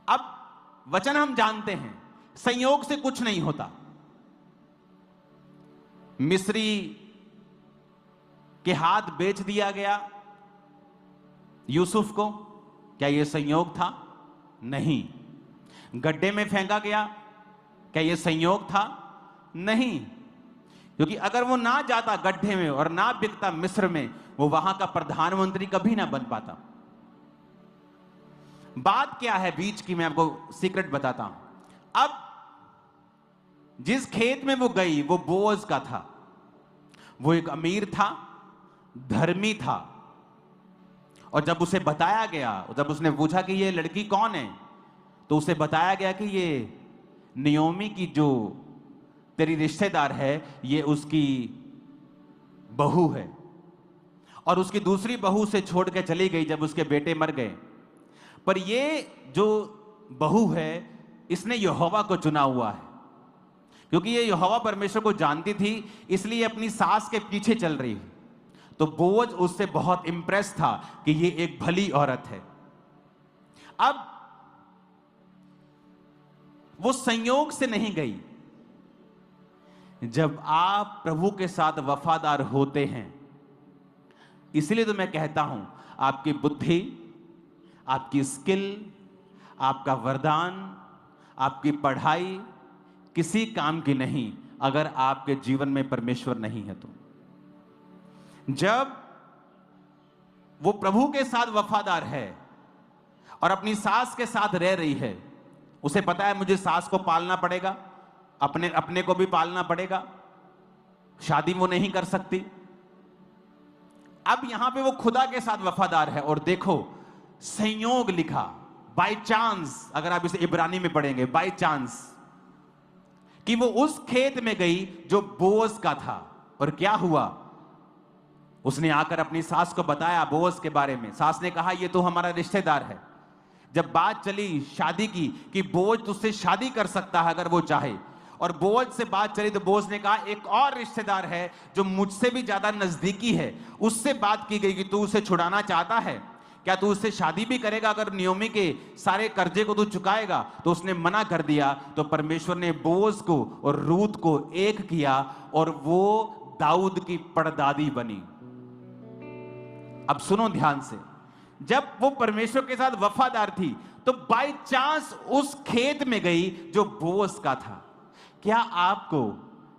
अब वचन हम जानते हैं, संयोग से कुछ नहीं होता। मिस्री के हाथ बेच दिया गया यूसुफ को, क्या यह संयोग था? नहीं। गड्ढे में फेंका गया, क्या यह संयोग था? नहीं। क्योंकि अगर वो ना जाता गड्ढे में और ना बिकता मिस्र में, वो वहां का प्रधानमंत्री कभी ना बन पाता। बात क्या है बीच की, मैं आपको सीक्रेट बताता हूं। अब जिस खेत में वो गई वो बोअज का था। वो एक अमीर था, धर्मी था, और जब उसे बताया गया, जब उसने पूछा कि ये लड़की कौन है, तो उसे बताया गया कि ये नियोमी की जो तेरी रिश्तेदार है, ये उसकी बहू है, और उसकी दूसरी बहू से छोड़ के चली गई जब उसके बेटे मर गए। पर ये जो बहू है, इसने यहोवा को चुना हुआ है। क्योंकि ये यहोवा परमेश्वर को जानती थी, इसलिए अपनी सास के पीछे चल रही है। तो बोअज उससे बहुत इंप्रेस था कि ये एक भली औरत है। अब वो संयोग से नहीं गई। जब आप प्रभु के साथ वफादार होते हैं, इसलिए तो मैं कहता हूं, आपकी बुद्धि, आपकी स्किल, आपका वरदान, आपकी पढ़ाई किसी काम की नहीं अगर आपके जीवन में परमेश्वर नहीं है तो। जब वो प्रभु के साथ वफादार है और अपनी सास के साथ रह रही है, उसे पता है मुझे सास को पालना पड़ेगा, अपने को भी पालना पड़ेगा, शादी वो नहीं कर सकती। अब यहां पे वो खुदा के साथ वफादार है, और देखो संयोग लिखा, बाय चांस, अगर आप इसे इब्रानी में पढ़ेंगे, बाय चांस, कि वो उस खेत में गई जो बोअज का था। और क्या हुआ, उसने आकर अपनी सास को बताया बोअज के बारे में। सास ने कहा ये तो हमारा रिश्तेदार है। जब बात चली शादी की कि बोअज तुझसे शादी कर सकता है अगर वो चाहे, और बोअज से बात चली तो बोअज ने कहा एक और रिश्तेदार है जो मुझसे भी ज्यादा नजदीकी है, उससे बात की गई कि तू उसे छुड़ाना चाहता है, क्या तू उससे शादी भी करेगा? अगर नियोमी के सारे कर्जे को तू चुकाएगा। तो उसने मना कर दिया। तो परमेश्वर ने बोअज को और रूत को एक किया, और वो दाऊद की परदादी बनी। अब सुनो ध्यान से, जब वो परमेश्वर के साथ वफादार थी तो बाय चांस उस खेत में गई जो बोअज का था। क्या आपको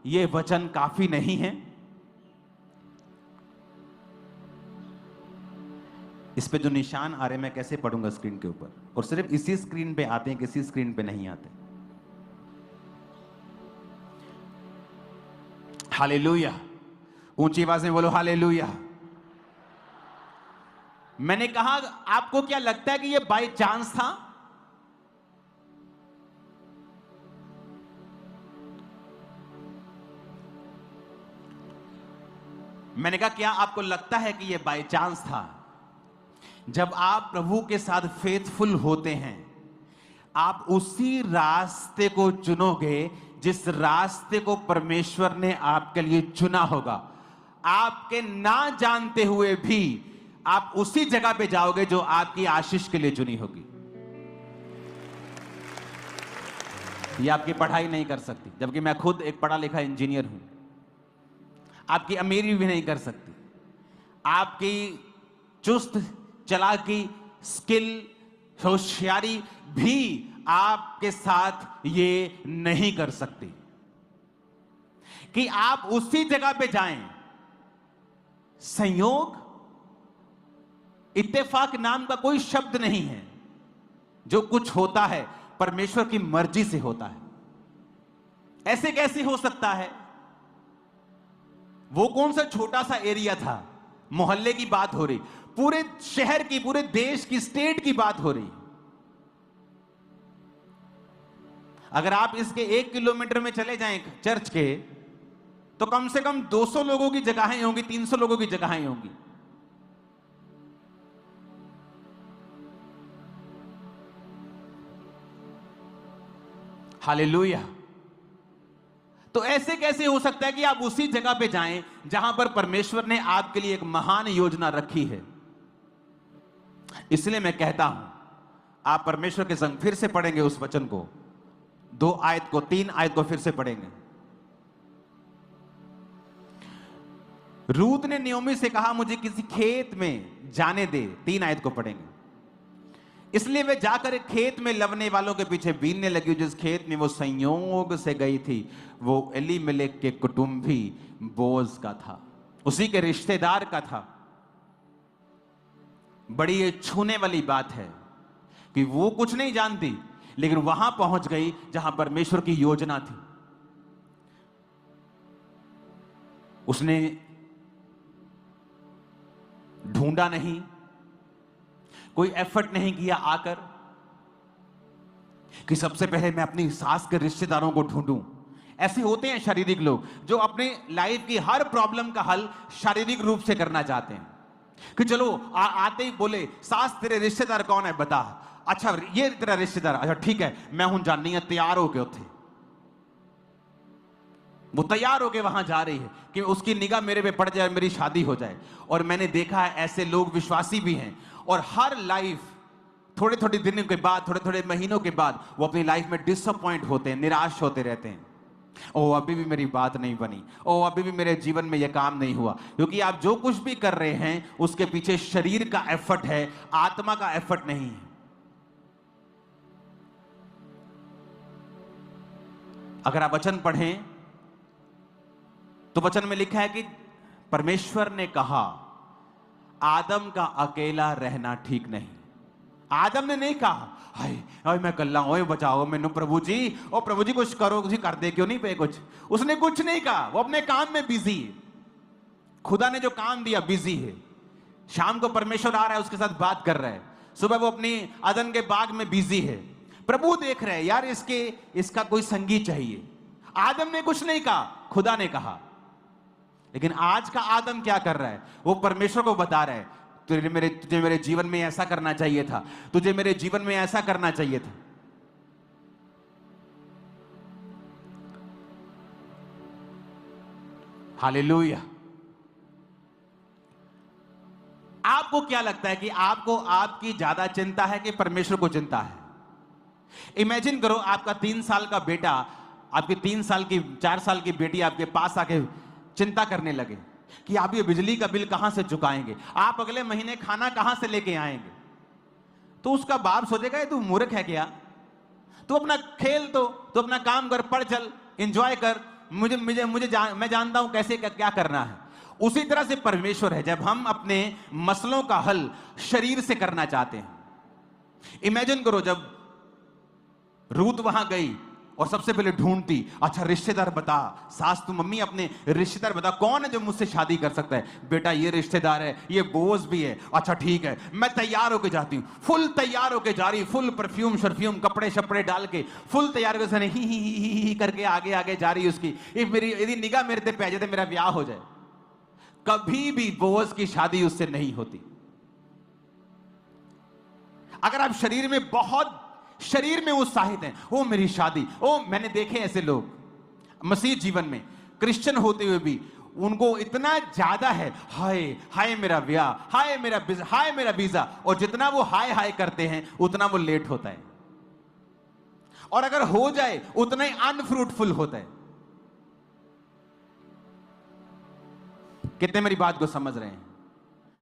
यह वचन काफी नहीं है? इस पे जो निशान आ रहे मैं कैसे पढ़ूंगा स्क्रीन के ऊपर, और सिर्फ इसी स्क्रीन पे आते हैं, किसी स्क्रीन पे नहीं आते। हालेलुया, ऊंची आवाज में बोलो हालेलुया। मैंने कहा आपको क्या लगता है कि यह बाय चांस था? मैंने कहा क्या आपको लगता है कि यह बाय चांस था? जब आप प्रभु के साथ फेथफुल होते हैं, आप उसी रास्ते को चुनोगे जिस रास्ते को परमेश्वर ने आपके लिए चुना होगा। आपके ना जानते हुए भी आप उसी जगह पे जाओगे जो आपकी आशीष के लिए चुनी होगी। ये आपकी पढ़ाई नहीं कर सकती, जबकि मैं खुद एक पढ़ा लिखा इंजीनियर हूं। आपकी अमीरी भी नहीं कर सकती, आपकी चुस्त चालाकी, स्किल, होशियारी भी आपके साथ ये नहीं कर सकती कि आप उसी जगह पे जाएं। संयोग, इत्तेफाक नाम का कोई शब्द नहीं है। जो कुछ होता है परमेश्वर की मर्जी से होता है। ऐसे कैसे हो सकता है? वो कौन सा छोटा सा एरिया था, मोहल्ले की बात हो रही, पूरे शहर की, पूरे देश की, स्टेट की बात हो रही। अगर आप इसके 1 किलोमीटर में चले जाएं चर्च के, तो कम से कम 200 लोगों की जगहें होंगी, 300 लोगों की जगहें होंगी। हालेलुया। तो ऐसे कैसे हो सकता है कि आप उसी जगह पे जाएं जहां पर परमेश्वर ने आपके लिए एक महान योजना रखी है? इसलिए मैं कहता हूं, आप परमेश्वर के संग फिर से पढ़ेंगे उस वचन को, 2 आयत को, 3 आयत को फिर से पढ़ेंगे। रूत ने नियोमी से कहा मुझे किसी खेत में जाने दे, 3 आयत को पढ़ेंगे। इसलिए वे जाकर एक खेत में लवने वालों के पीछे बीनने लगी। जिस खेत में वो संयोग से गई थी वो एलीमेलेक के कुटुंबी बोज का था, उसी के रिश्तेदार का था। बड़ी ये छूने वाली बात है कि वो कुछ नहीं जानती, लेकिन वहां पहुंच गई जहां परमेश्वर की योजना थी। उसने ढूंढा नहीं, कोई एफर्ट नहीं किया आकर कि सबसे पहले मैं अपनी सास के रिश्तेदारों को ढूंढूं। ऐसे होते हैं शारीरिक लोग जो अपने लाइफ की हर प्रॉब्लम का हल शारीरिक रूप से करना चाहते हैं कि चलो आते ही बोले सास तेरे रिश्तेदार कौन है बता, अच्छा ये तेरा रिश्तेदार, अच्छा ठीक है मैं हूं जाननी है, तैयार होके उठे। वो तैयार होके वहां जा रही है कि उसकी निगाह मेरे पे पड़ जाए, मेरी शादी हो जाए। और मैंने देखा है ऐसे लोग विश्वासी भी हैं, और हर लाइफ थोड़े थोड़े दिनों के बाद, थोड़े थोड़े महीनों के बाद वो अपनी लाइफ में डिसअपॉइंट होते हैं, निराश होते रहते हैं। ओ अभी भी मेरी बात नहीं बनी, ओ अभी भी मेरे जीवन में यह काम नहीं हुआ। क्योंकि आप जो कुछ भी कर रहे हैं उसके पीछे शरीर का एफर्ट है, आत्मा का एफर्ट नहीं है। अगर आप वचन पढ़ें तो वचन में लिखा है कि परमेश्वर ने कहा आदम का अकेला रहना ठीक नहीं। आदम ने नहीं कहा हाय हाय मैं कल्ला, ओए बचाओ मैनू प्रभु जी, ओ प्रभु जी कुछ करो, कुछ कर दे, क्यों नहीं पे कुछ। उसने कुछ नहीं कहा, वो अपने काम में बिजी है। खुदा ने जो काम दिया बिजी है। शाम को परमेश्वर आ रहा है, उसके साथ बात कर रहा है, सुबह वो अपनी अदन के बाग में बिजी है। प्रभु देख रहे हैं यार इसका कोई संगी चाहिए। आदम ने कुछ नहीं कहा, खुदा ने कहा। लेकिन आज का आदम क्या कर रहा है, वो परमेश्वर को बता रहा है तुझे मेरे जीवन में ऐसा करना चाहिए था, तुझे मेरे जीवन में ऐसा करना चाहिए था। हालेलुया। आपको क्या लगता है कि आपको आपकी ज्यादा चिंता है कि परमेश्वर को चिंता है? इमेजिन करो आपका 3 साल का बेटा, आपकी 3 साल की 4 साल की बेटी आपके पास आके चिंता करने लगे कि आप ये बिजली का बिल कहां से चुकाएंगे, आप अगले महीने खाना कहां से लेके आएंगे। तो उसका बाप सोचेगा तू मूर्ख है क्या, तू अपना खेल, तो अपना काम कर, पढ़ चल, एंजॉय कर, मैं जानता हूं कैसे क्या करना है। उसी तरह से परमेश्वर है, जब हम अपने मसलों का हल शरीर से करना चाहते हैं। इमेजिन करो जब रूत वहां गई और सबसे पहले ढूंढती, अच्छा रिश्तेदार बता, सास तू मम्मी अपने रिश्तेदार बता कौन है जो मुझसे शादी कर सकता है। बेटा ये रिश्तेदार है, ये बोझ भी है, अच्छा ठीक है। मैं तैयार होके जाती हूँ, फुल तैयार होके जा रही, फुल परफ्यूम शर्फ्यूम कपड़े शपड़े डाल के फुल तैयार होकर ही करके आगे आगे जा रही उसकी। यदि निगाह मेरे पे पै जाए तो मेरा ब्याह हो जाए। कभी भी बोझ की शादी उससे नहीं होती। अगर आप शरीर में उत्साहित हैं, ओ मेरी शादी, ओ मैंने देखे ऐसे लोग मसीह जीवन में क्रिश्चियन होते हुए भी उनको इतना ज्यादा है, हाय हाय मेरा ब्याह, हाय मेरा वीजा। और जितना वो हाय हाय करते हैं उतना वो लेट होता है, और अगर हो जाए उतना ही अनफ्रूटफुल होता है। कितने मेरी बात को समझ रहे हैं?